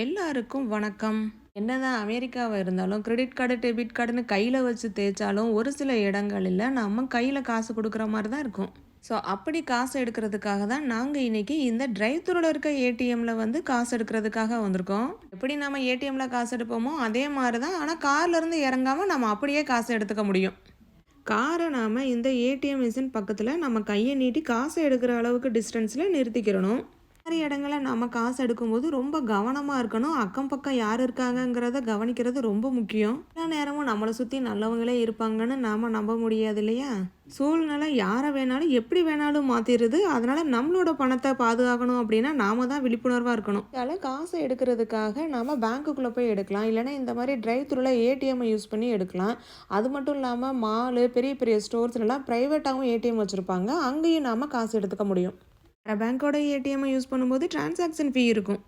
எல்லாருக்கும் வணக்கம். என்னதான் அமெரிக்காவா இருந்தாலும் கிரெடிட் கார்டு, டெபிட் கார்டுன்னு கையில வச்சு தேய்ச்சாலும் ஒரு சில இடங்களில நம்ம கையில காசு குடுக்குற மாரி தான் இருக்கும். ஸோ அப்படி காசு எடுக்கிறதுக்காக தான் நாங்க இன்னைக்கு இந்த டிரைவ் த்ரூல இருக்க ஏடிஎம்ல வந்து காசு எடுக்கிறதுக்காக வந்திருக்கோம். எப்படி நம்ம ஏடிஎம்ல காசு எடுப்போமோ அதே மாரி தான். ஆனா கார்ல இருந்து இறங்காம நம்ம அப்படியே காசு எடுத்துக்க முடியும். கார நாம இந்த ஏடிஎம் மிஷின் பக்கத்துல நம்ம கைய நீட்டி காசு எடுக்கிற அளவுக்கு டிஸ்டன்ஸ்ல நிறுத்திக்கிறணும். மாதிரி இடங்கள்ல நம்ம காசு எடுக்கும்போது ரொம்ப கவனமா இருக்கணும். அக்கம் பக்கம் யார் இருக்காங்கங்கிறத கவனிக்கிறது ரொம்ப முக்கியம். எல்லா நேரமும் நம்மளை சுத்தி நல்லவங்களே இருப்பாங்கன்னு நாம நம்ப முடியாது இல்லையா? சூழ்நிலை யாரை வேணாலும் எப்படி வேணாலும் மாத்திருது. அதனால நம்மளோட பணத்தை பாதுகாக்கணும் அப்படின்னா நாம தான் விழிப்புணர்வா இருக்கணும். அதனால காசை எடுக்கிறதுக்காக நாம பேங்க்குக்குள்ள போய் எடுக்கலாம். இல்லைன்னா இந்த மாதிரி டிரைவ் த்ரூல ஏடிஎம் யூஸ் பண்ணி எடுக்கலாம். அது மட்டும் இல்லாமல் மாலு, பெரிய பெரிய ஸ்டோர்ஸ்லாம் ப்ரைவேட்டாகவும் ஏடிஎம் வச்சுருப்பாங்க. அங்கேயும் நாம காசு எடுத்துக்க முடியும். பேங்கோட ஏடிஎம்மை யூஸ் பண்ணும்போது டிரான்சாக்ஷன் ஃபீ இருக்கும்.